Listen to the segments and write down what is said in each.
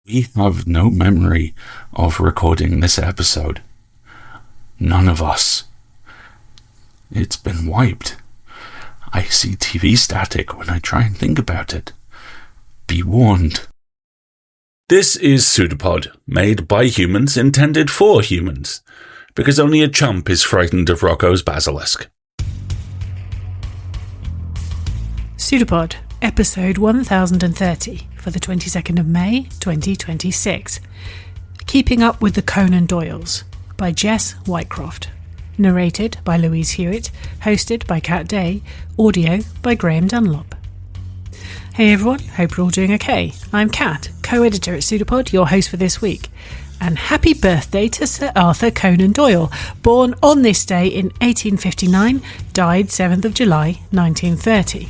We have no memory of recording this episode. None of us. It's been wiped. I see TV static when I try and think about it. Be warned. This is PseudoPod, made by humans, intended for humans, because only a chump is frightened of Rocco's basilisk. PseudoPod, episode 1030, for the 22nd of May, 2026. Keeping Up with the Conan Doyles, by Jess, Whitecroft. Narrated by Louise Hewitt, hosted by Kat Day, audio by Graeme Dunlop. Hey everyone, hope you're all doing okay. I'm Kat, co-editor at PseudoPod, your host for this week. And happy birthday to Sir Arthur Conan Doyle, born on this day in 1859, died 7th of July, 1930.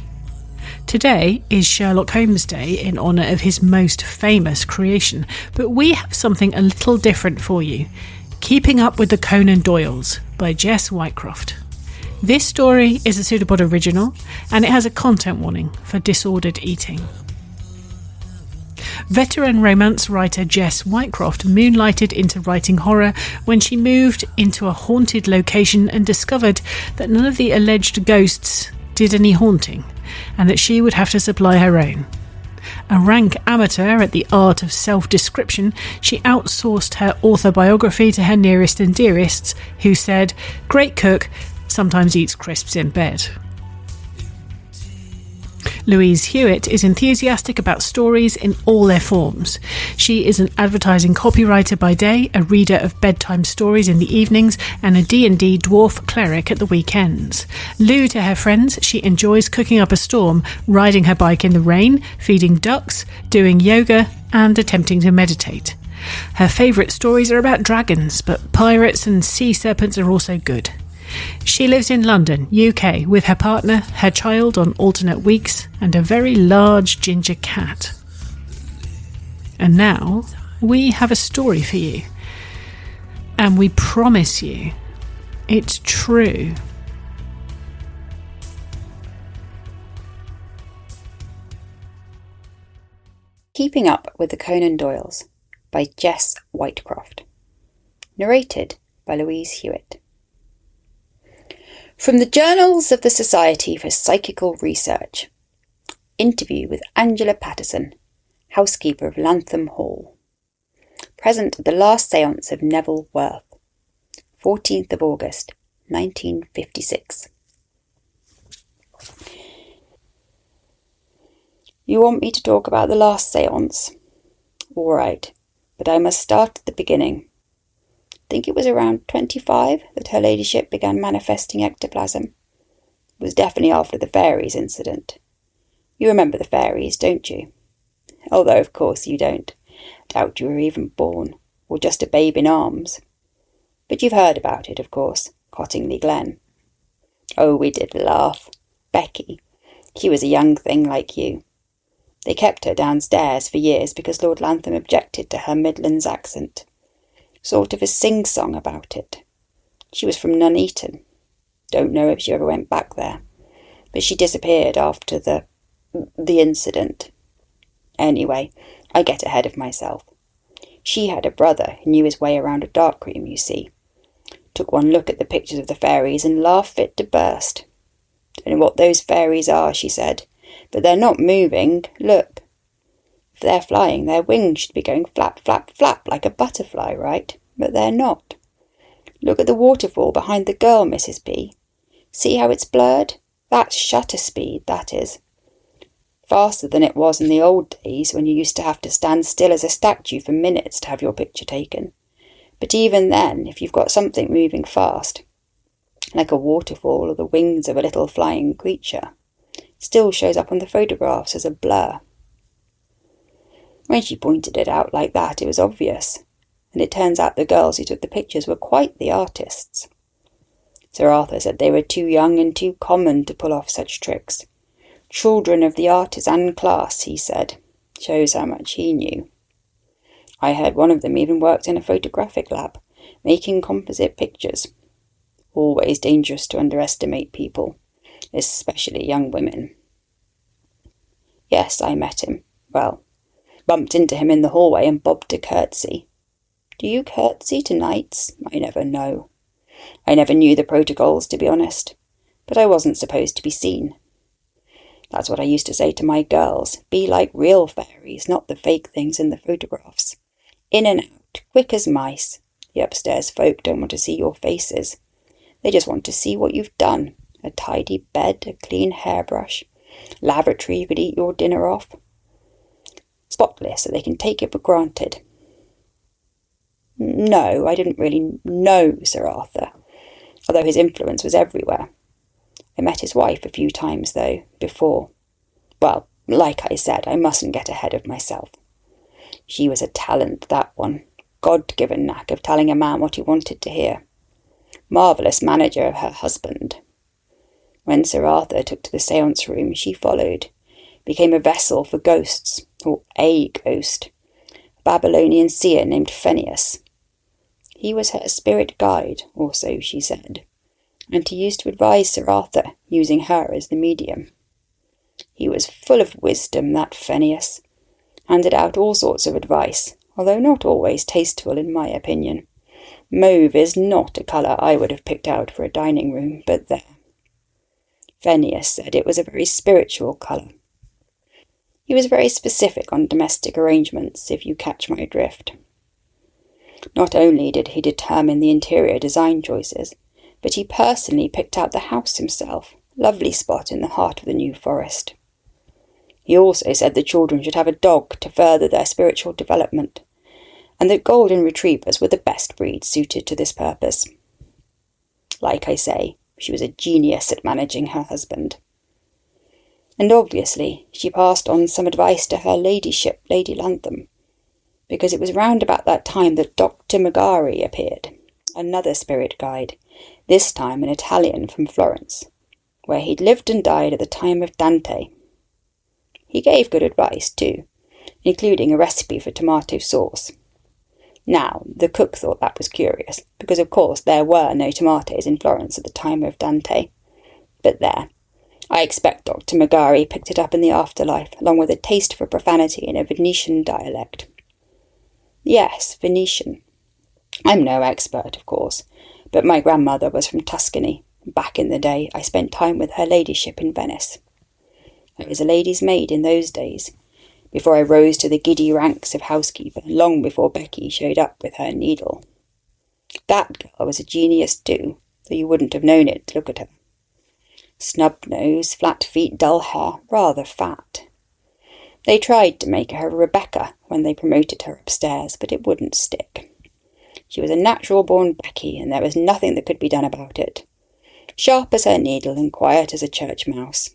Today is Sherlock Holmes Day in honour of his most famous creation, but we have something a little different for you. Keeping Up with the Conan Doyles by Jess Whitecroft. This story is a PseudoPod original, and it has a content warning for disordered eating. Veteran romance writer Jess Whitecroft moonlighted into writing horror when she moved into a haunted location and discovered that none of the alleged ghosts did any haunting, and that she would have to supply her own. A rank amateur at the art of self-description, she outsourced her autobiography to her nearest and dearests, who said, "Great cook, sometimes eats crisps in bed." Louise Hewitt is enthusiastic about stories in all their forms. She is an advertising copywriter by day, a reader of bedtime stories in the evenings, and a D&D dwarf cleric at the weekends. Lou to her friends, she enjoys cooking up a storm, riding her bike in the rain, feeding ducks, doing yoga, and attempting to meditate. Her favourite stories are about dragons, but pirates and sea serpents are also good. She lives in London, UK, with her partner, her child on alternate weeks, and a very large ginger cat. And now, we have a story for you. And we promise you, it's true. Keeping Up with the Conan Doyles by Jess Whitecroft. Narrated by Louise Hewitt. From the Journals of the Society for Psychical Research. Interview with Angela Patterson, housekeeper of Lantham Hall. Present at the last séance of Neville Worth. 14th of August, 1956. You want me to talk about the last séance? All right, but I must start at the beginning. I think it was around 25 that her ladyship began manifesting ectoplasm. It was definitely after the fairies incident. You remember the fairies, don't you? Although, of course, you don't. Doubt you were even born, or just a babe in arms. But you've heard about it, of course, Cottingley Glen. Oh, we did laugh. Becky. She was a young thing like you. They kept her downstairs for years because Lord Lantham objected to her Midlands accent. Sort of a sing-song about it. She was from Nuneaton. Don't know if she ever went back there. But she disappeared after the incident. Anyway, I get ahead of myself. She had a brother who knew his way around a darkroom, you see. Took one look at the pictures of the fairies and laughed fit to burst. Don't know what those fairies are, she said, but they're not moving. Look. If they're flying, their wings should be going flap, flap, flap like a butterfly, right? But they're not. Look at the waterfall behind the girl, Mrs. B. See how it's blurred? That's shutter speed, that is. Faster than it was in the old days when you used to have to stand still as a statue for minutes to have your picture taken. But even then, if you've got something moving fast, like a waterfall or the wings of a little flying creature, it still shows up on the photographs as a blur. When she pointed it out like that, it was obvious, and it turns out the girls who took the pictures were quite the artists. Sir Arthur said they were too young and too common to pull off such tricks. Children of the artisan class, he said. Shows how much he knew. I heard one of them even worked in a photographic lab, making composite pictures. Always dangerous to underestimate people, especially young women. Yes, I met him. Well, Bumped into him in the hallway and bobbed a curtsy. Do you curtsy to knights? I never know. I never knew the protocols, to be honest, but I wasn't supposed to be seen. That's what I used to say to my girls. Be like real fairies, not the fake things in the photographs. In and out, quick as mice. The upstairs folk don't want to see your faces. They just want to see what you've done. A tidy bed, a clean hairbrush, lavatory you could eat your dinner off. Spotless, so they can take it for granted. No, I didn't really know Sir Arthur, although his influence was everywhere. I met his wife a few times, though, before. Well, like I said, I mustn't get ahead of myself. She was a talent, that one. God-given knack of telling a man what he wanted to hear. Marvellous manager of her husband. When Sir Arthur took to the séance room, she followed, became a vessel for ghosts, or a ghost, a Babylonian seer named Phineas. He was her spirit guide, or so she said, and he used to advise Sir Arthur, using her as the medium. He was full of wisdom, that Phineas, handed out all sorts of advice, although not always tasteful in my opinion. Mauve is not a colour I would have picked out for a dining room, but there. Phineas said it was a very spiritual colour. He was very specific on domestic arrangements, if you catch my drift. Not only did he determine the interior design choices, but he personally picked out the house himself, lovely spot in the heart of the New Forest. He also said the children should have a dog to further their spiritual development, and that golden retrievers were the best breed suited to this purpose. Like I say, she was a genius at managing her husband. And obviously she passed on some advice to her ladyship, Lady Lantham, because it was round about that time that Dr. Magari appeared, another spirit guide, this time an Italian from Florence, where he'd lived and died at the time of Dante. He gave good advice, too, including a recipe for tomato sauce. Now, the cook thought that was curious, because of course there were no tomatoes in Florence at the time of Dante. But there, I expect Dr. Magari picked it up in the afterlife, along with a taste for profanity in a Venetian dialect. Yes, Venetian. I'm no expert, of course, but my grandmother was from Tuscany. Back in the day, I spent time with her ladyship in Venice. I was a lady's maid in those days, before I rose to the giddy ranks of housekeeper, long before Becky showed up with her needle. That girl was a genius too, though you wouldn't have known it to look at her. Snub nose, flat feet, dull hair, rather fat. They tried to make her Rebecca when they promoted her upstairs, but it wouldn't stick. She was a natural-born Becky, and there was nothing that could be done about it. Sharp as her needle and quiet as a church mouse.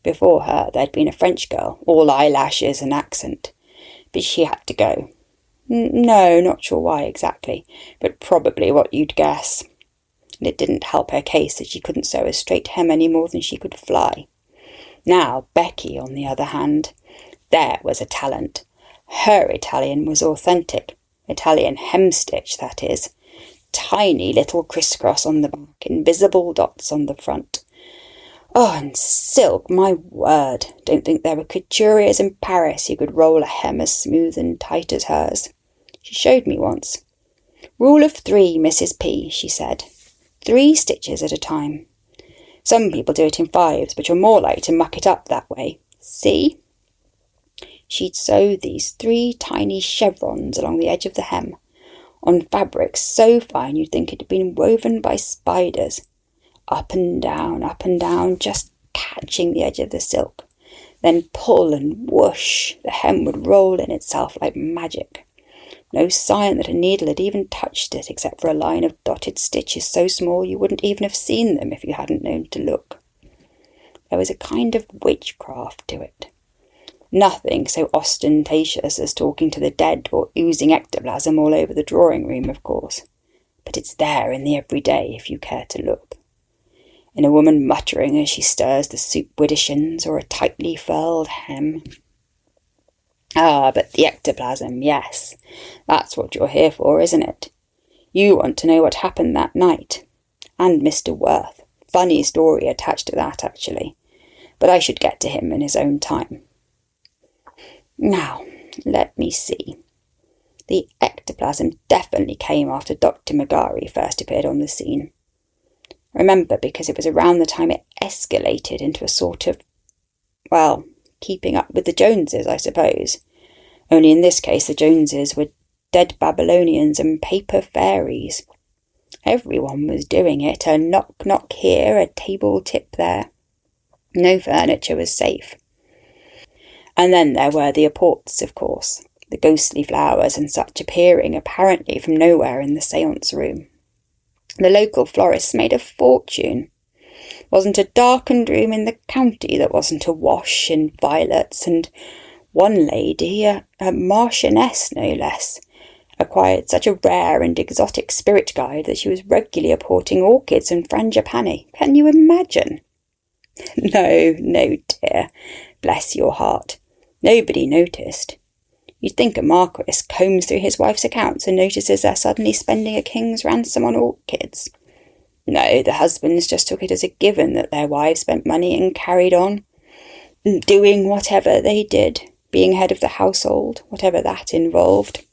Before her there'd been a French girl, all eyelashes and accent, but she had to go. No, not sure why exactly, but probably what you'd guess. And it didn't help her case that she couldn't sew a straight hem any more than she could fly. Now Becky, on the other hand, there was a talent. Her Italian was authentic. Italian hemstitch, that is. Tiny little crisscross on the back, invisible dots on the front. Oh, and silk, my word. Don't think there were couturiers in Paris who could roll a hem as smooth and tight as hers. She showed me once. Rule of 3, Mrs. P, she said. 3 stitches at a time. Some people do it in 5s, but you're more likely to muck it up that way. See? She'd sew these 3 tiny chevrons along the edge of the hem, on fabric so fine you'd think it had been woven by spiders. Up and down, just catching the edge of the silk. Then pull and whoosh, the hem would roll in itself like magic. No sign that a needle had even touched it, except for a line of dotted stitches so small you wouldn't even have seen them if you hadn't known to look. There was a kind of witchcraft to it. Nothing so ostentatious as talking to the dead or oozing ectoplasm all over the drawing room, of course. But it's there in the everyday if you care to look. In a woman muttering as she stirs the soup widdershins or a tightly furled hem. Ah, but the ectoplasm, yes. That's what you're here for, isn't it? You want to know what happened that night. And Mr. Worth. Funny story attached to that, actually. But I should get to him in his own time. Now, let me see. The ectoplasm definitely came after Dr. Magari first appeared on the scene. Remember, because it was around the time it escalated into a sort of, well, keeping up with the Joneses, I suppose. Only in this case the Joneses were dead Babylonians and paper fairies. Everyone was doing it, a knock-knock here, a table tip there. No furniture was safe. And then there were the apports, of course, the ghostly flowers and such appearing apparently from nowhere in the séance room. The local florists made a fortune. Wasn't a darkened room in the county that wasn't awash in violets, and one lady, a marchioness no less, acquired such a rare and exotic spirit guide that she was regularly apporting orchids and frangipani. Can you imagine? No, dear. Bless your heart. Nobody noticed. You'd think a marquis combs through his wife's accounts and notices they're suddenly spending a king's ransom on orchids. No, the husbands just took it as a given that their wives spent money and carried on, doing whatever they did, being head of the household, whatever that involved.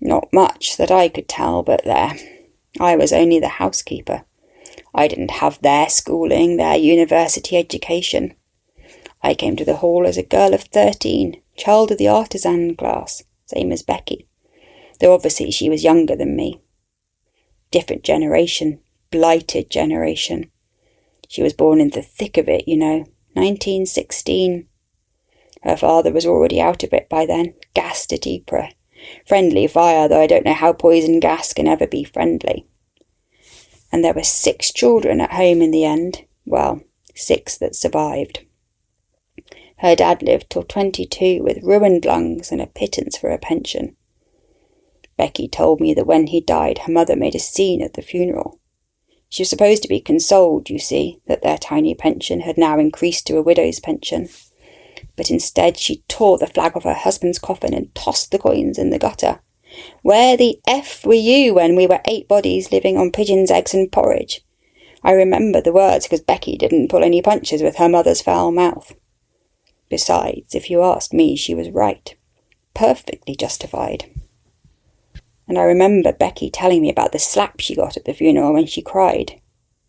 Not much that I could tell, but there. I was only the housekeeper. I didn't have their schooling, their university education. I came to the hall as a girl of 13, child of the artisan class, same as Becky, though obviously she was younger than me. Different generation, blighted generation. She was born in the thick of it, 1916. Her father was already out of it by then, gassed at Ypres. Friendly fire, though I don't know how poison gas can ever be friendly. And there were 6 children at home in the end. Well, 6 that survived. Her dad lived till 22 with ruined lungs and a pittance for a pension. Becky told me that when he died, her mother made a scene at the funeral. She was supposed to be consoled, you see, that their tiny pension had now increased to a widow's pension. But instead she tore the flag off her husband's coffin and tossed the coins in the gutter. Where the F were you when we were 8 bodies living on pigeons' eggs and porridge? I remember the words because Becky didn't pull any punches with her mother's foul mouth. Besides, if you asked me, she was right. Perfectly justified. And I remember Becky telling me about the slap she got at the funeral when she cried.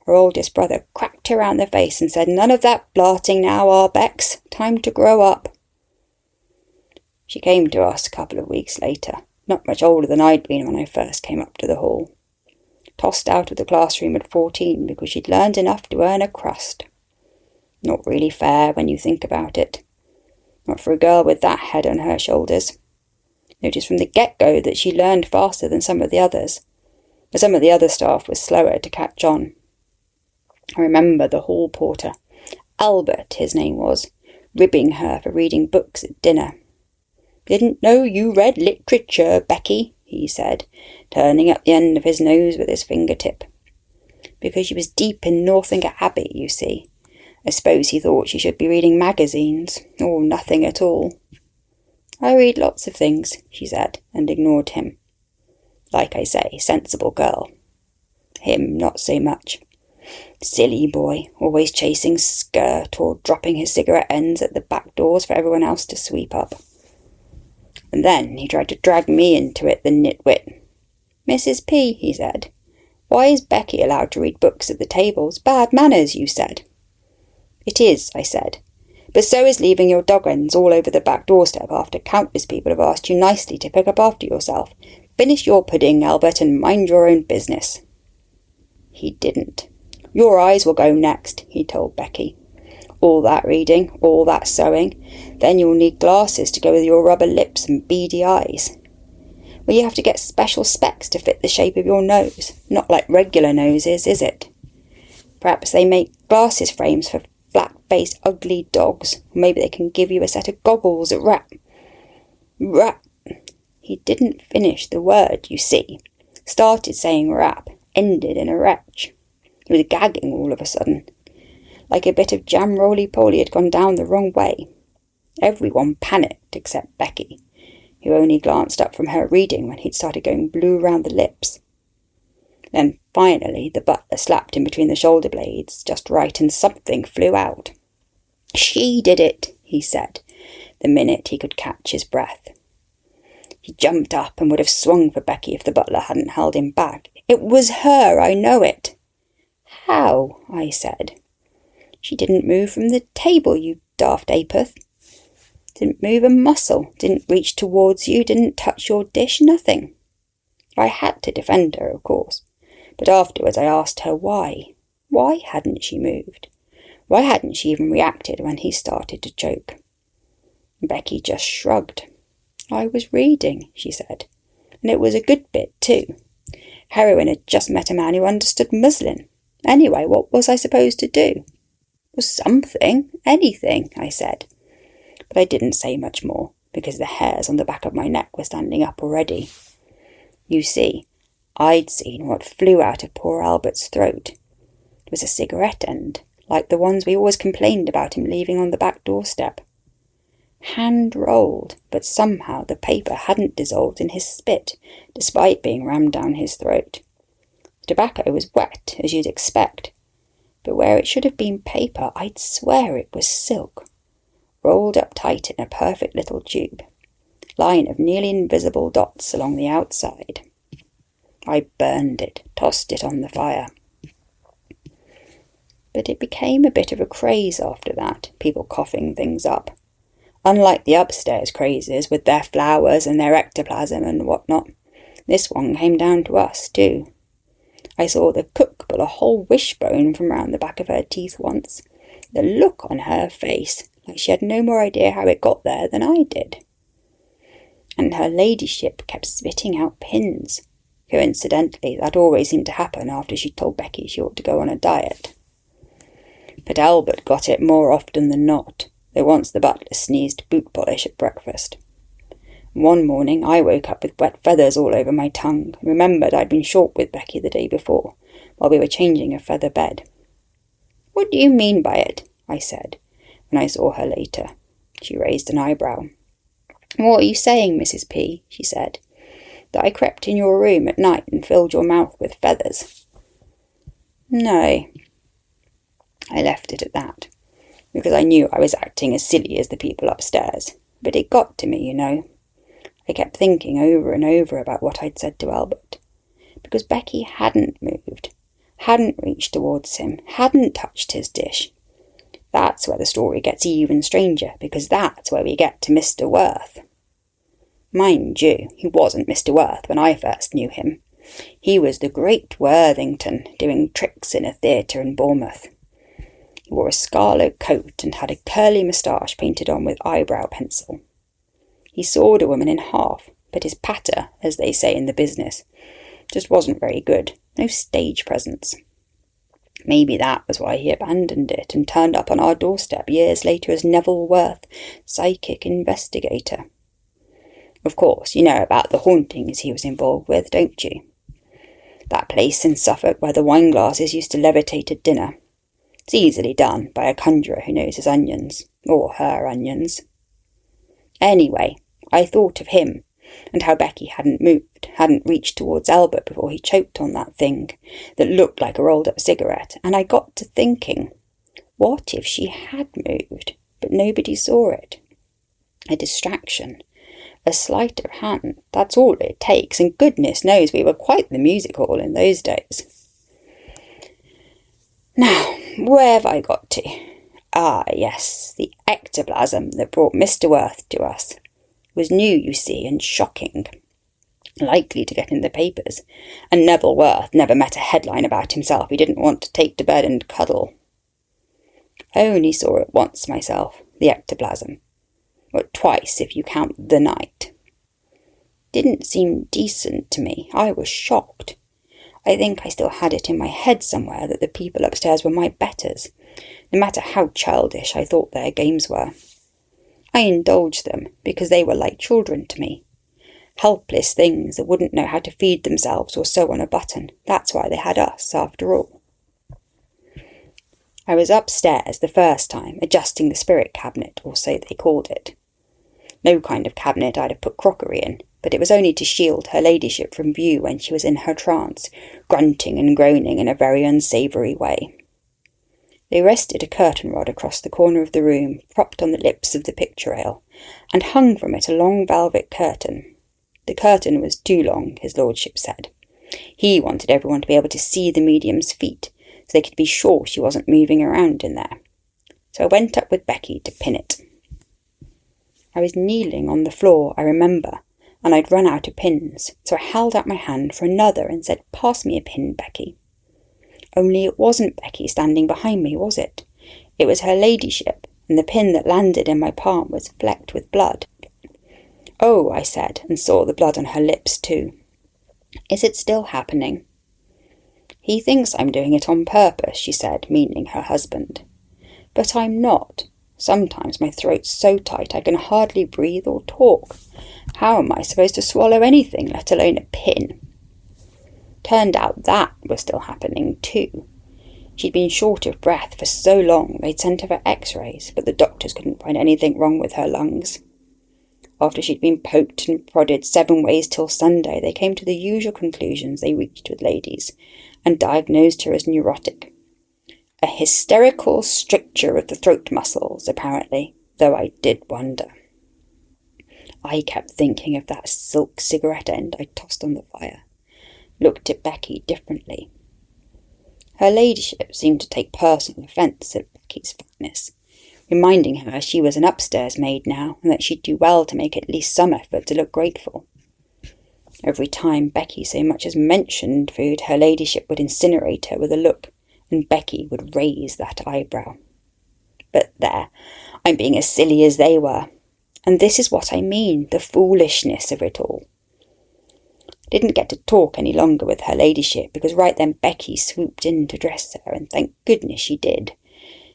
Her oldest brother cracked her round the face and said, "None of that blarting now, Arbex. Time to grow up." She came to us a couple of weeks later, not much older than I'd been when I first came up to the hall. Tossed out of the classroom at 14 because she'd learned enough to earn a crust. Not really fair when you think about it. Not for a girl with that head on her shoulders. Noticed from the get-go that she learned faster than some of the others, but some of the other staff was slower to catch on. I remember the hall porter, Albert his name was, ribbing her for reading books at dinner. "Didn't know you read literature, Becky," he said, turning up the end of his nose with his fingertip. Because she was deep in Northanger Abbey, you see. I suppose he thought she should be reading magazines, or nothing at all. "I read lots of things," she said, and ignored him. Like I say, sensible girl. Him, not so much. Silly boy, always chasing skirt or dropping his cigarette ends at the back doors for everyone else to sweep up. And then he tried to drag me into it, the nitwit. "Mrs. P," he said, "why is Becky allowed to read books at the tables? Bad manners, you said." "It is," I said, "but so is leaving your dog ends all over the back doorstep after countless people have asked you nicely to pick up after yourself. Finish your pudding, Albert, and mind your own business." He didn't. "Your eyes will go next," he told Becky. "All that reading, all that sewing, then you'll need glasses to go with your rubber lips and beady eyes. Well, you have to get special specs to fit the shape of your nose. Not like regular noses, is it? Perhaps they make glasses frames for flat-faced ugly dogs. Or maybe they can give you a set of goggles at rap. He didn't finish the word, you see. Started saying rap, ended in a retch. He was gagging all of a sudden. Like a bit of jam roly-poly had gone down the wrong way. Everyone panicked except Becky, who only glanced up from her reading when he'd started going blue round the lips. Then finally the butler slapped him between the shoulder blades just right and something flew out. "She did it," he said. the minute he could catch his breath. He jumped up and would have swung for Becky if the butler hadn't held him back. "It was her, I know it." "How?" I said. "She didn't move from the table, you daft apeth. Didn't move a muscle, didn't reach towards you, didn't touch your dish, nothing." I had to defend her, of course, but afterwards I asked her why. Why hadn't she moved? Why hadn't she even reacted when he started to choke? Becky just shrugged. "I was reading," she said, "and it was a good bit too. Heroine had just met a man who understood muslin. Anyway, what was I supposed to do?" "Well, something, anything," I said. But I didn't say much more, because the hairs on the back of my neck were standing up already. You see, I'd seen what flew out of poor Albert's throat. It was a cigarette end, like the ones we always complained about him leaving on the back doorstep. Hand-rolled, but somehow the paper hadn't dissolved in his spit, despite being rammed down his throat. The tobacco was wet, as you'd expect, but where it should have been paper, I'd swear it was silk, rolled up tight in a perfect little tube, line of nearly invisible dots along the outside. I burned it, tossed it on the fire. But it became a bit of a craze after that, people coughing things up. Unlike the upstairs crazes with their flowers and their ectoplasm and whatnot, this one came down to us too. I saw the cook pull a whole wishbone from round the back of her teeth once. The look on her face, like she had no more idea how it got there than I did. And her ladyship kept spitting out pins. Coincidentally, that always seemed to happen after she told Becky she ought to go on a diet. But Albert got it more often than not, though once the butler sneezed boot polish at breakfast. One morning I woke up with wet feathers all over my tongue and remembered I'd been short with Becky the day before, while we were changing a feather bed. "What do you mean by it?" I said, when I saw her later. She raised an eyebrow. "What are you saying, Mrs. P?" she said. "That I crept in your room at night and filled your mouth with feathers?" "No." I left it at that, because I knew I was acting as silly as the people upstairs, but it got to me, you know. I kept thinking over and over about what I'd said to Albert, because Becky hadn't moved, hadn't reached towards him, hadn't touched his dish. That's where the story gets even stranger, because that's where we get to Mr. Worth. Mind you, he wasn't Mr. Worth when I first knew him. He was the great Worthington, doing tricks in a theatre in Bournemouth. He wore a scarlet coat and had a curly moustache painted on with eyebrow pencil. He sawed a woman in half, but his patter, as they say in the business, just wasn't very good. No stage presence. Maybe that was why he abandoned it and turned up on our doorstep years later as Neville Worth, psychic investigator. Of course, you know about the hauntings he was involved with, don't you? That place in Suffolk where the wine glasses used to levitate at dinner. It's easily done by a conjurer who knows his onions, or her onions. Anyway, I thought of him, and how Becky hadn't moved, hadn't reached towards Albert before he choked on that thing that looked like a rolled-up cigarette, and I got to thinking, what if she had moved, but nobody saw it? A distraction, a sleight of hand, that's all it takes, and goodness knows we were quite the music hall in those days. Now, where have I got to? Ah, yes, the ectoplasm that brought Mr. Worth to us. It was new, you see, and shocking. Likely to get in the papers, and Neville Worth never met a headline about himself he didn't want to take to bed and cuddle. I only saw it once myself, the ectoplasm. Or twice if you count the night. Didn't seem decent to me. I was shocked. I think I still had it in my head somewhere that the people upstairs were my betters, no matter how childish I thought their games were. I indulged them because they were like children to me. Helpless things that wouldn't know how to feed themselves or sew on a button. That's why they had us, after all. I was upstairs the first time, adjusting the spirit cabinet, or so they called it. No kind of cabinet I'd have put crockery in, but it was only to shield her ladyship from view when she was in her trance, grunting and groaning in a very unsavoury way. They rested a curtain rod across the corner of the room, propped on the lips of the picture rail, and hung from it a long velvet curtain. The curtain was too long, his lordship said. He wanted everyone to be able to see the medium's feet, so they could be sure she wasn't moving around in there. So I went up with Becky to pin it. I was kneeling on the floor, I remember, and I'd run out of pins, so I held out my hand for another and said, "Pass me a pin, Becky." Only it wasn't Becky standing behind me, was it? It was her ladyship, and the pin that landed in my palm was flecked with blood. "Oh," I said, and saw the blood on her lips too. "Is it still happening?" "He thinks I'm doing it on purpose," she said, meaning her husband. "But I'm not. Sometimes my throat's so tight I can hardly breathe or talk. How am I supposed to swallow anything, let alone a pin?" Turned out that was still happening too. She'd been short of breath for so long they'd sent her for x-rays, but the doctors couldn't find anything wrong with her lungs. After she'd been poked and prodded 7 ways till Sunday, they came to the usual conclusions they reached with ladies, and diagnosed her as neurotic. A hysterical stricture of the throat muscles, apparently, though I did wonder. I kept thinking of that silk cigarette end I tossed on the fire. Looked at Becky differently. Her ladyship seemed to take personal offence at Becky's fatness, reminding her she was an upstairs maid now, and that she'd do well to make at least some effort to look grateful. Every time Becky so much as mentioned food, her ladyship would incinerate her with a look, and Becky would raise that eyebrow. But there, I'm being as silly as they were. And this is what I mean, the foolishness of it all. I didn't get to talk any longer with her ladyship, because right then Becky swooped in to dress her, and thank goodness she did,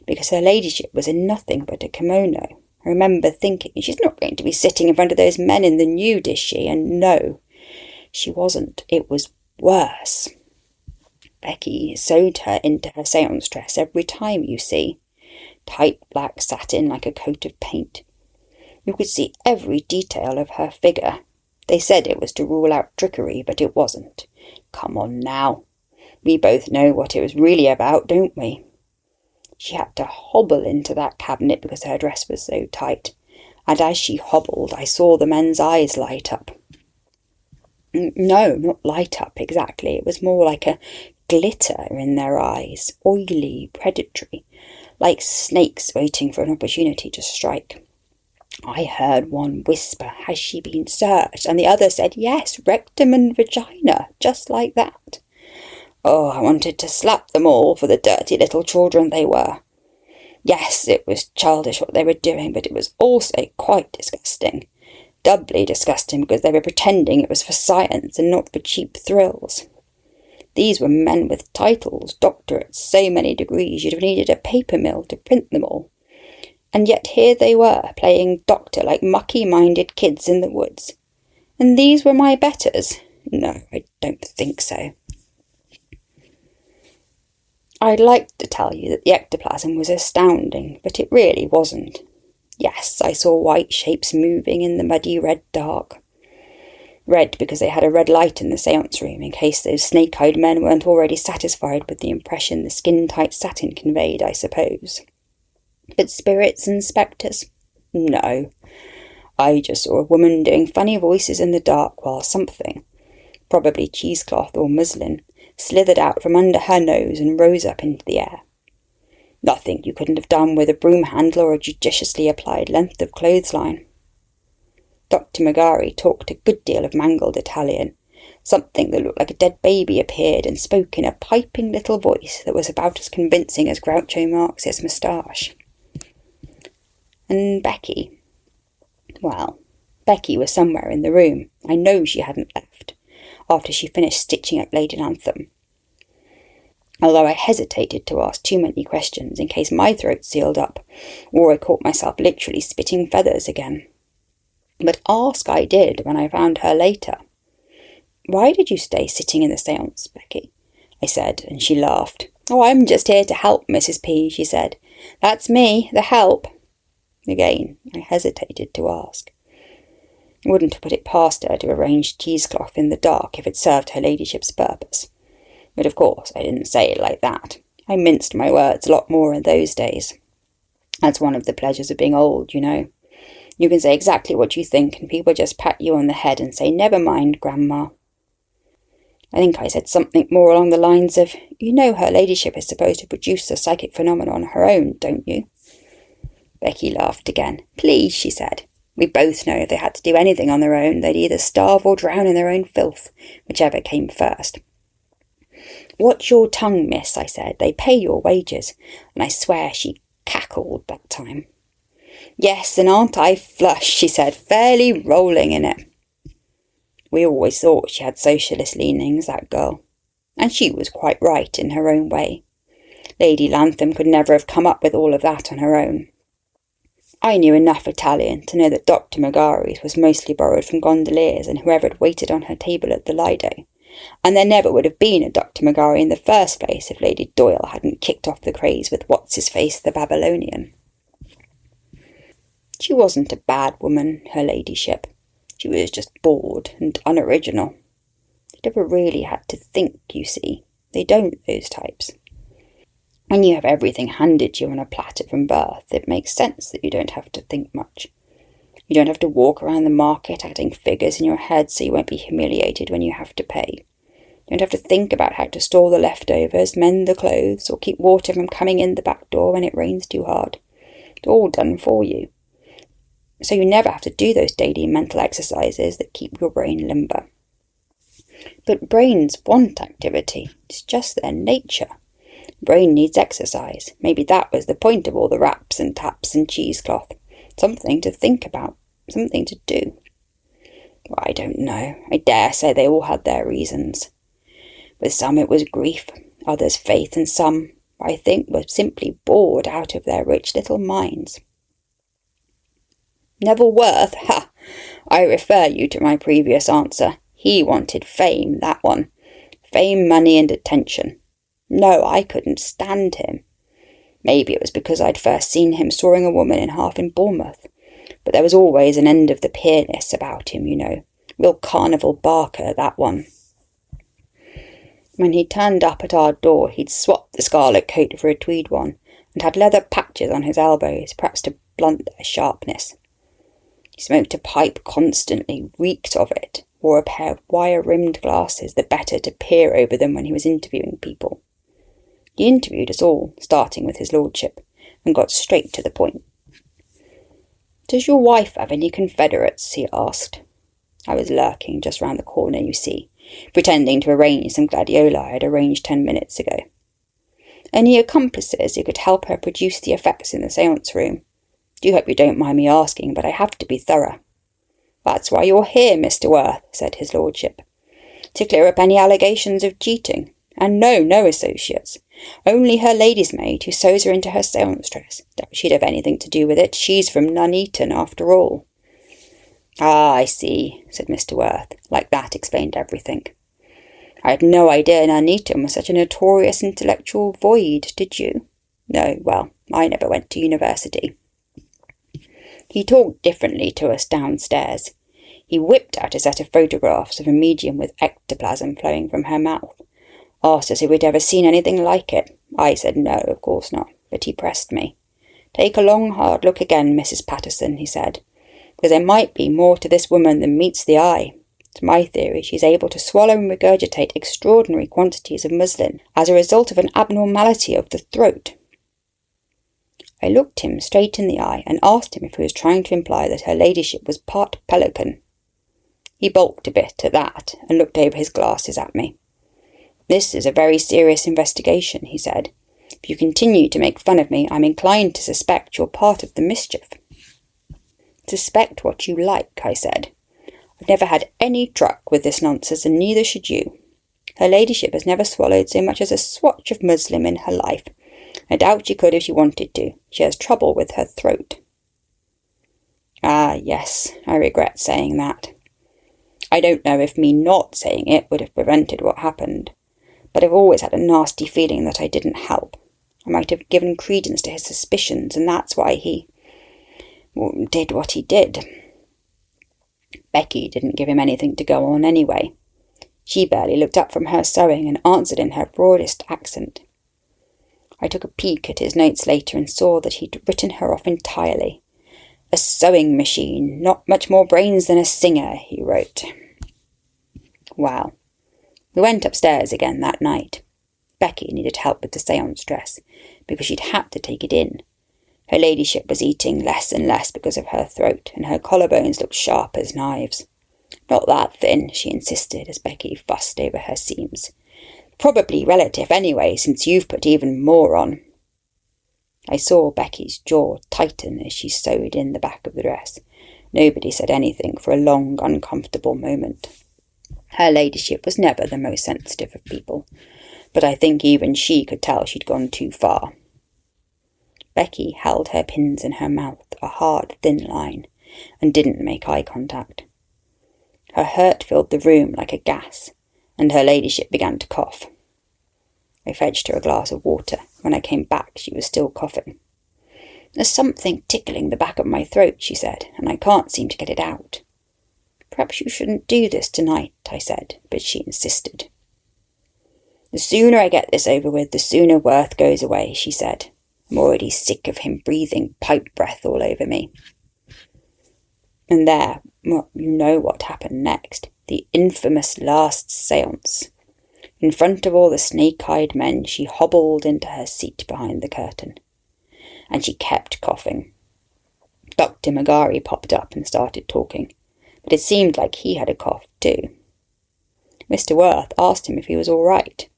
because her ladyship was in nothing but a kimono. I remember thinking, she's not going to be sitting in front of those men in the nude, is she? And no, she wasn't. It was worse. Becky sewed her into her seance dress every time, you see. Tight black satin like a coat of paint. You could see every detail of her figure. They said it was to rule out trickery, but it wasn't. Come on now. We both know what it was really about, don't we? She had to hobble into that cabinet because her dress was so tight, and as she hobbled I saw the men's eyes light up. No, not light up exactly. It was more like a glitter in their eyes, oily, predatory, like snakes waiting for an opportunity to strike. I heard one whisper, "Has she been searched?" and the other said, "Yes, rectum and vagina," just like that. Oh, I wanted to slap them all for the dirty little children they were. Yes, it was childish what they were doing, but it was also quite disgusting. Doubly disgusting because they were pretending it was for science and not for cheap thrills. These were men with titles, doctorates, so many degrees you'd have needed a paper mill to print them all. And yet here they were, playing doctor like mucky-minded kids in the woods. And these were my betters? No, I don't think so. I'd like to tell you that the ectoplasm was astounding, but it really wasn't. Yes, I saw white shapes moving in the muddy red dark. Red because they had a red light in the seance room, in case those snake-eyed men weren't already satisfied with the impression the skin-tight satin conveyed, I suppose. But spirits and spectres? No. I just saw a woman doing funny voices in the dark while something, probably cheesecloth or muslin, slithered out from under her nose and rose up into the air. Nothing you couldn't have done with a broom handle or a judiciously applied length of clothesline. Dr. Magari talked a good deal of mangled Italian. Something that looked like a dead baby appeared and spoke in a piping little voice that was about as convincing as Groucho Marx's moustache. And Becky? Well, Becky was somewhere in the room. I know she hadn't left, after she finished stitching up Lady Lantham. Although I hesitated to ask too many questions in case my throat sealed up, or I caught myself literally spitting feathers again. But ask I did when I found her later. "Why did you stay sitting in the seance, Becky?" I said, and she laughed. "Oh, I'm just here to help, Mrs. P," she said. "That's me, the help." Again, I hesitated to ask. I wouldn't have put it past her to arrange cheesecloth in the dark if it served her ladyship's purpose. But of course I didn't say it like that. I minced my words a lot more in those days. That's one of the pleasures of being old, you know. You can say exactly what you think and people just pat you on the head and say, "Never mind, Grandma." I think I said something more along the lines of, "You know her ladyship is supposed to produce a psychic phenomenon on her own, don't you?" Becky laughed again. "Please," she said. "We both know if they had to do anything on their own, they'd either starve or drown in their own filth, whichever came first." "Watch your tongue, miss," I said. "They pay your wages." And I swear she cackled that time. "Yes, and aren't I flush," she said, fairly rolling in it. We always thought she had socialist leanings, that girl. And she was quite right in her own way. Lady Lantham could never have come up with all of that on her own. I knew enough Italian to know that Dr. Megari's was mostly borrowed from gondoliers and whoever had waited on her table at the Lido. And there never would have been a Dr. Megari in the first place if Lady Doyle hadn't kicked off the craze with What's-His-Face the Babylonian. She wasn't a bad woman, her ladyship. She was just bored and unoriginal. They never really had to think, you see. They don't, those types. When you have everything handed to you on a platter from birth, it makes sense that you don't have to think much. You don't have to walk around the market adding figures in your head so you won't be humiliated when you have to pay. You don't have to think about how to store the leftovers, mend the clothes, or keep water from coming in the back door when it rains too hard. It's all done for you. So you never have to do those daily mental exercises that keep your brain limber. But brains want activity. It's just their nature. Brain needs exercise. Maybe that was the point of all the raps and taps and cheesecloth. Something to think about. Something to do. Well, I don't know. I dare say they all had their reasons. With some it was grief, others faith, and some, I think, were simply bored out of their rich little minds. Neville Worth, ha! I refer you to my previous answer. He wanted fame, that one. Fame, money, and attention. No, I couldn't stand him. Maybe it was because I'd first seen him sawing a woman in half in Bournemouth. But there was always an end of the peerness about him, you know. Real carnival barker, that one. When he turned up at our door, he'd swapped the scarlet coat for a tweed one, and had leather patches on his elbows, perhaps to blunt their sharpness. He smoked a pipe constantly, reeked of it, wore a pair of wire-rimmed glasses the better to peer over them when he was interviewing people. He interviewed us all, starting with his lordship, and got straight to the point. "Does your wife have any confederates?" he asked. I was lurking just round the corner, you see, pretending to arrange some gladiola I had arranged 10 minutes ago. "Any accomplices who could help her produce the effects in the séance room? Do hope you don't mind me asking, but I have to be thorough." "That's why you're here, Mr. Worth," said his lordship. "To clear up any allegations of cheating. And no associates. Only her lady's maid who sews her into her séance dress. Doubt she'd have anything to do with it. She's from Nuneaton, after all." "Ah, I see," said Mr. Worth. Like that explained everything. "I had no idea Nuneaton was such a notorious intellectual void, did you?" "No, well, I never went to university." He talked differently to us downstairs. He whipped out a set of photographs of a medium with ectoplasm flowing from her mouth. Asked us if we'd ever seen anything like it. I said no, of course not, but he pressed me. "Take a long, hard look again, Mrs. Patterson," he said, "because there might be more to this woman than meets the eye. It's my theory she's able to swallow and regurgitate extraordinary quantities of muslin as a result of an abnormality of the throat." I looked him straight in the eye and asked him if he was trying to imply that her ladyship was part pelican. He balked a bit at that and looked over his glasses at me. "This is a very serious investigation," he said. "If you continue to make fun of me, I'm inclined to suspect you're part of the mischief." "Suspect what you like," I said. "I've never had any truck with this nonsense, and neither should you. Her ladyship has never swallowed so much as a swatch of muslin in her life. I doubt she could if she wanted to. She has trouble with her throat." Ah, yes, I regret saying that. I don't know if me not saying it would have prevented what happened, but I've always had a nasty feeling that I didn't help. I might have given credence to his suspicions, and that's why he did what he did. Becky didn't give him anything to go on anyway. She barely looked up from her sewing and answered in her broadest accent. I took a peek at his notes later and saw that he'd written her off entirely. A sewing machine, not much more brains than a singer, he wrote. Well, we went upstairs again that night. Becky needed help with the séance dress, because she'd had to take it in. Her ladyship was eating less and less because of her throat, and her collarbones looked sharp as knives. Not that thin, she insisted, as Becky fussed over her seams. Probably relative anyway, since you've put even more on. I saw Becky's jaw tighten as she sewed in the back of the dress. Nobody said anything for a long, uncomfortable moment. Her ladyship was never the most sensitive of people, but I think even she could tell she'd gone too far. Becky held her pins in her mouth, a hard, thin line, and didn't make eye contact. Her hurt filled the room like a gas, and her ladyship began to cough. I fetched her a glass of water. When I came back, she was still coughing. "There's something tickling the back of my throat," she said, "and I can't seem to get it out." "Perhaps you shouldn't do this tonight," I said, but she insisted. "The sooner I get this over with, the sooner Worth goes away," she said. "I'm already sick of him breathing pipe breath all over me." And there, well, you know what happened next. The infamous last séance. In front of all the snake-eyed men, she hobbled into her seat behind the curtain. And she kept coughing. Dr. Magari popped up and started talking, but it seemed like he had a cough too. Mr. Worth asked him if he was all right,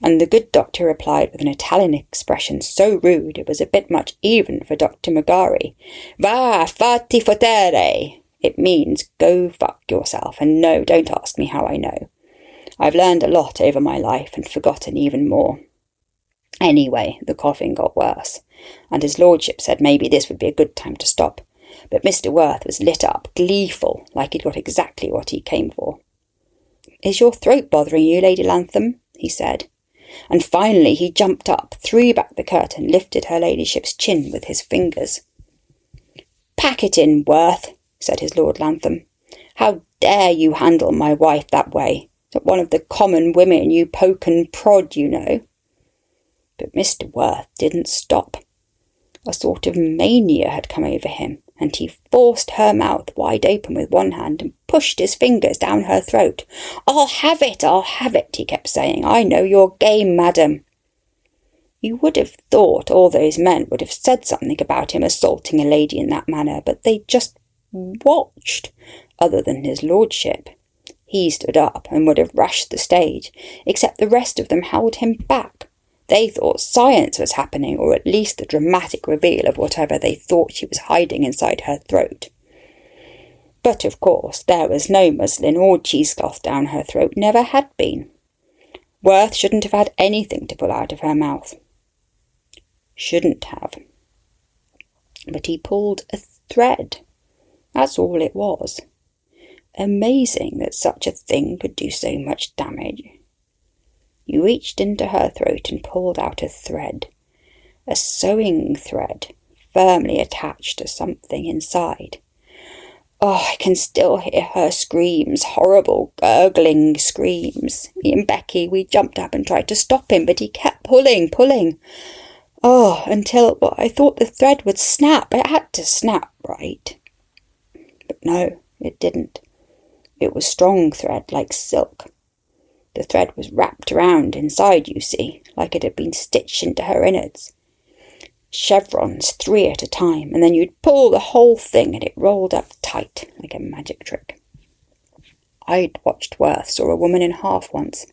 and the good doctor replied with an Italian expression so rude it was a bit much even for Dr. Magari. "Va, fatti fottere!" It means, "Go fuck yourself," and no, don't ask me how I know. I've learned a lot over my life and forgotten even more. Anyway, the coughing got worse, and his lordship said maybe this would be a good time to stop, but Mr. Worth was lit up, gleeful, like he'd got exactly what he came for. "Is your throat bothering you, Lady Lantham?" he said. And finally he jumped up, threw back the curtain, lifted her ladyship's chin with his fingers. "Pack it in, Worth," said his Lord Lantham. "How dare you handle my wife that way? Not one of the common women you poke and prod, you know." But Mr. Worth didn't stop. A sort of mania had come over him, and he forced her mouth wide open with one hand and pushed his fingers down her throat. I'll have it, he kept saying. "I know your game, madam." You would have thought all those men would have said something about him assaulting a lady in that manner, but they just watched, other than his lordship. He stood up and would have rushed the stage, except the rest of them held him back. They thought science was happening, or at least the dramatic reveal of whatever they thought she was hiding inside her throat. But, of course, there was no muslin or cheesecloth down her throat, never had been. Worth shouldn't have had anything to pull out of her mouth. Shouldn't have. But he pulled a thread. That's all it was. Amazing that such a thing could do so much damage. He reached into her throat and pulled out a thread. A sewing thread, firmly attached to something inside. Oh, I can still hear her screams, horrible, gurgling screams. Me and Becky, we jumped up and tried to stop him, but he kept pulling. Oh, until, I thought the thread would snap. It had to snap, right? But no, it didn't. It was strong thread, like silk. The thread was wrapped around inside, you see, like it had been stitched into her innards. Chevrons, 3 at a time, and then you'd pull the whole thing and it rolled up tight, like a magic trick. I'd watched Worth saw a woman in half once.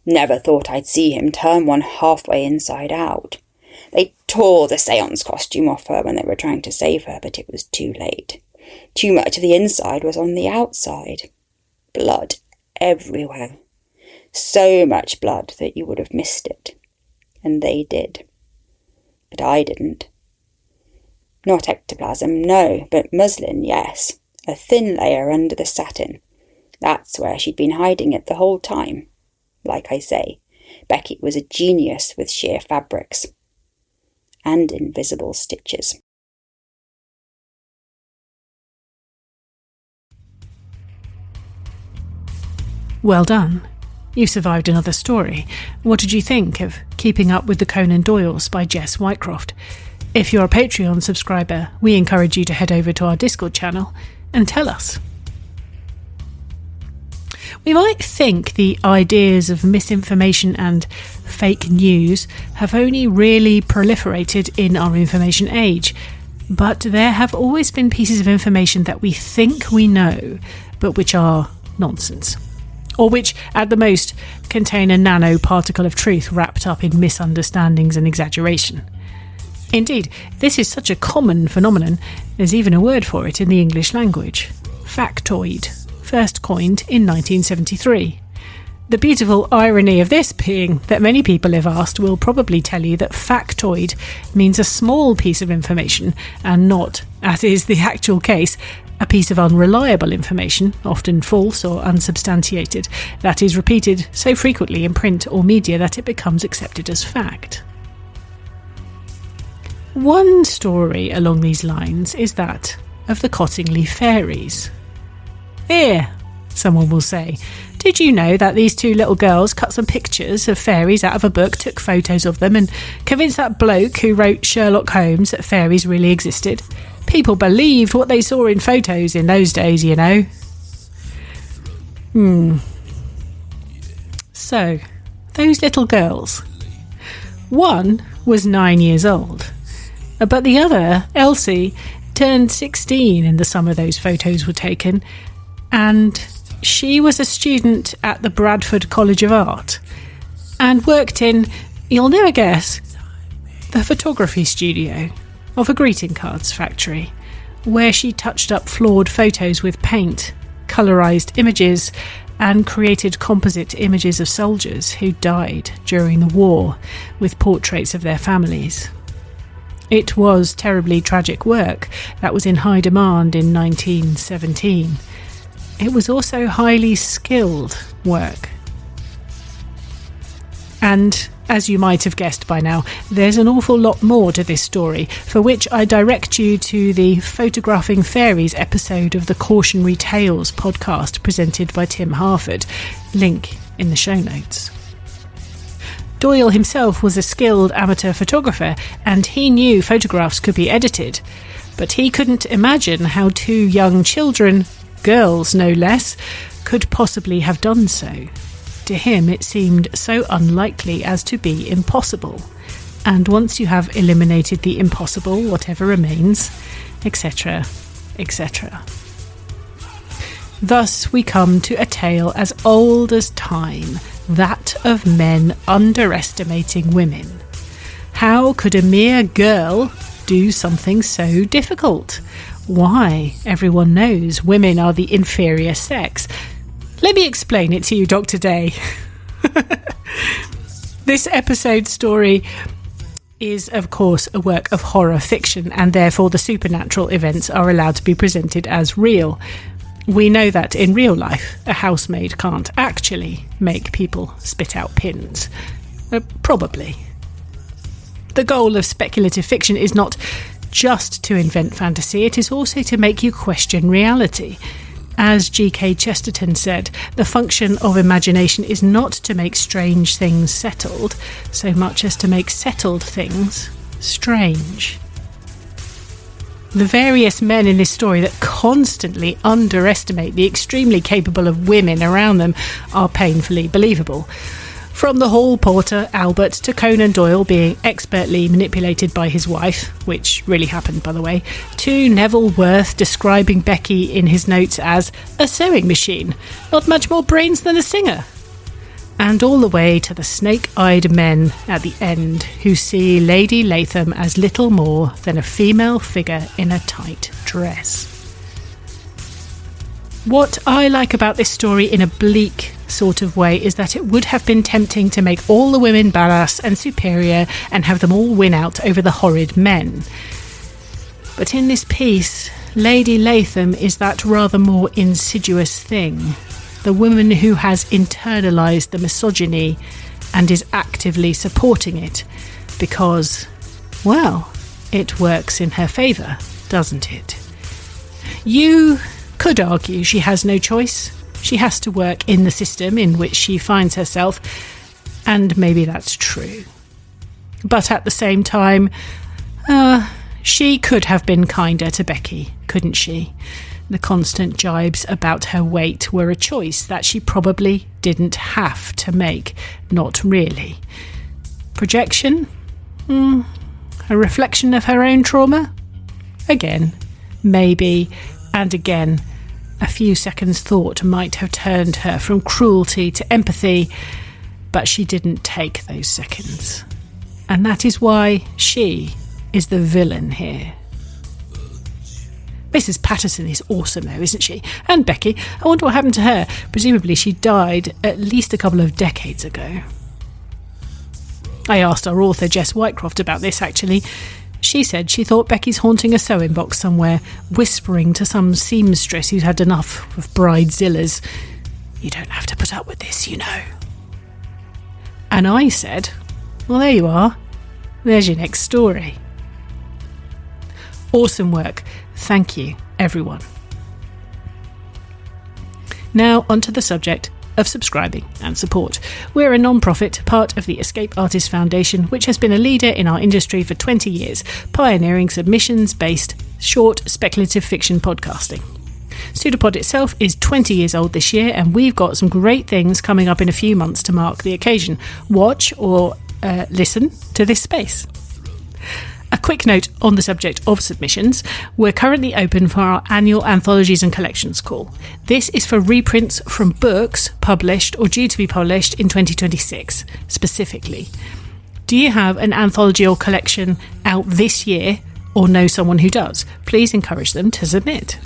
Never thought I'd see him turn one halfway inside out. They tore the séance costume off her when they were trying to save her, but it was too late. Too much of the inside was on the outside. Blood everywhere. So much blood that you would have missed it. And they did. But I didn't. Not ectoplasm, no, but muslin, yes. A thin layer under the satin. That's where she'd been hiding it the whole time. Like I say, Becky was a genius with sheer fabrics. And invisible stitches. Well done. You survived another story. What did you think of Keeping Up with the Conan Doyles by Jess Whitecroft? If you're a Patreon subscriber, we encourage you to head over to our Discord channel and tell us. We might think the ideas of misinformation and fake news have only really proliferated in our information age, but there have always been pieces of information that we think we know, but which are nonsense, or which, at the most, contain a nanoparticle of truth wrapped up in misunderstandings and exaggeration. Indeed, this is such a common phenomenon, there's even a word for it in the English language: factoid, first coined in 1973. The beautiful irony of this being that many people, if asked, will probably tell you that factoid means a small piece of information and not, as is the actual case, a piece of unreliable information, often false or unsubstantiated, that is repeated so frequently in print or media that it becomes accepted as fact. One story along these lines is that of the Cottingley fairies. "Here," someone will say, "did you know that these two little girls cut some pictures of fairies out of a book, took photos of them, and convinced that bloke who wrote Sherlock Holmes that fairies really existed? People believed what they saw in photos in those days, you know." So, those little girls. One was 9 years old, but the other, Elsie, turned 16 in the summer those photos were taken, and she was a student at the Bradford College of Art and worked in, you'll never guess, the photography studio of a greeting cards factory, where she touched up flawed photos with paint, colourised images, and created composite images of soldiers who died during the war with portraits of their families. It was terribly tragic work that was in high demand in 1917. It was also highly skilled work. And, as you might have guessed by now, there's an awful lot more to this story, for which I direct you to the Photographing Fairies episode of the Cautionary Tales podcast presented by Tim Harford, link in the show notes. Doyle himself was a skilled amateur photographer, and he knew photographs could be edited, but he couldn't imagine how two young children, girls no less, could possibly have done so. To him it seemed so unlikely as to be impossible, and once you have eliminated the impossible, whatever remains, etc., etc. Thus we come to a tale as old as time, that of men underestimating women. How could a mere girl do something so difficult? Why, everyone knows women are the inferior sex. Let me explain it to you, Dr. Day. This episode story is, of course, a work of horror fiction, and therefore the supernatural events are allowed to be presented as real. We know that in real life, a housemaid can't actually make people spit out pins. Probably. The goal of speculative fiction is not just to invent fantasy, it is also to make you question reality. As G.K. Chesterton said, the function of imagination is not to make strange things settled, so much as to make settled things strange. The various men in this story that constantly underestimate the extremely capable of women around them are painfully believable. From the hall porter, Albert, to Conan Doyle being expertly manipulated by his wife, which really happened, by the way, to Neville Worth describing Becky in his notes as a sewing machine, not much more brains than a singer. And all the way to the snake-eyed men at the end who see Lady Latham as little more than a female figure in a tight dress. What I like about this story in a bleak sort of way is that it would have been tempting to make all the women badass and superior and have them all win out over the horrid men. But in this piece, Lady Latham is that rather more insidious thing, the woman who has internalised the misogyny and is actively supporting it because, well, it works in her favour, doesn't it? You could argue she has no choice, She has to work in the system in which she finds herself, and maybe that's true. But at the same time, she could have been kinder to Becky, couldn't she? The constant jibes about her weight were a choice that she probably didn't have to make. Not really. Projection? A reflection of her own trauma? Again, maybe, and again, a few seconds' thought might have turned her from cruelty to empathy, but she didn't take those seconds. And that is why she is the villain here. Mrs. Patterson is awesome though, isn't she? And Becky, I wonder what happened to her. Presumably she died at least a couple of decades ago. I asked our author Jess Whitecroft about this actually. She said she thought Becky's haunting a sewing box somewhere, whispering to some seamstress who's had enough of bridezillas. You don't have to put up with this, you know. And I said, well, there you are. There's your next story. Awesome work. Thank you, everyone. Now onto the subject of subscribing and support. We're a non-profit, part of the Escape Artists Foundation, which has been a leader in our industry for 20 years, pioneering submissions-based, short, speculative fiction podcasting. PseudoPod itself is 20 years old this year, and we've got some great things coming up in a few months to mark the occasion. Watch or listen to this space. A quick note on the subject of submissions. We're currently open for our annual Anthologies and Collections call. This is for reprints from books published or due to be published in 2026, specifically. Do you have an anthology or collection out this year or know someone who does? Please encourage them to submit.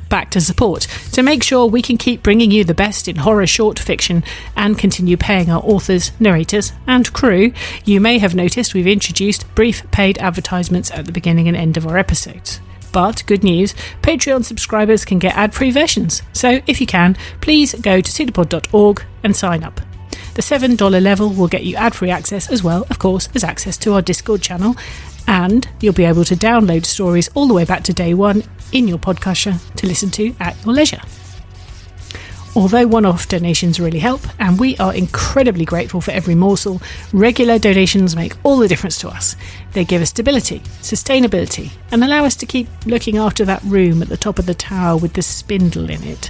Back to support. To make sure we can keep bringing you the best in horror short fiction and continue paying our authors, narrators and crew, you may have noticed we've introduced brief paid advertisements at the beginning and end of our episodes. But good news, Patreon subscribers can get ad-free versions. So if you can, please go to pseudopod.org and sign up. The $7 level will get you ad-free access as well, of course, as access to our Discord channel, and you'll be able to download stories all the way back to day one in your podcatcher to listen to at your leisure. Although one-off donations really help, and we are incredibly grateful for every morsel, regular donations make all the difference to us. They give us stability, sustainability, and allow us to keep looking after that room at the top of the tower with the spindle in it.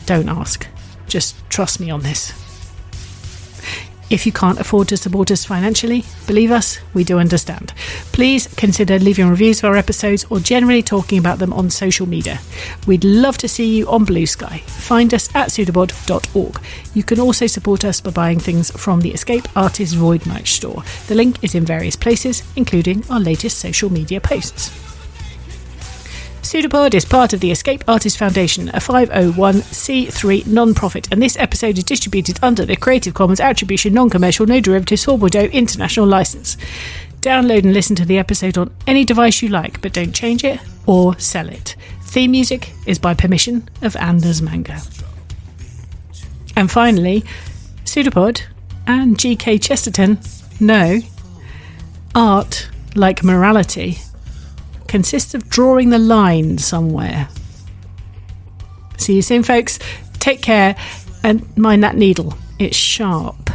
Don't ask. Just trust me on this. If you can't afford to support us financially, believe us, we do understand. Please consider leaving reviews of our episodes or generally talking about them on social media. We'd love to see you on Blue Sky. Find us at pseudopod.org. You can also support us by buying things from the Escape Artists Void merch store. The link is in various places, including our latest social media posts. PseudoPod is part of the Escape Artists Foundation, a 501c3 non-profit, and this episode is distributed under the Creative Commons Attribution Non-Commercial No Derivatives 4.0 International License. Download and listen to the episode on any device you like, but don't change it or sell it. Theme music is by permission of Anders Manga. And finally, PseudoPod and G.K. Chesterton know art, like morality, consists of drawing the line somewhere. See you soon, folks. Take care and mind that needle. It's sharp.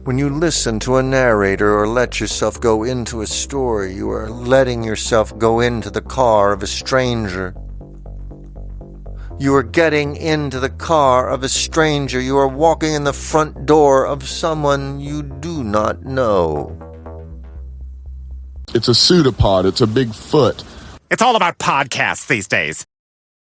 When you listen to a narrator or let yourself go into a story, you are letting yourself go into the car of a stranger. You are getting into the car of a stranger. You are walking in the front door of someone you do not know. It's a pseudopod. It's a big foot. It's all about podcasts these days.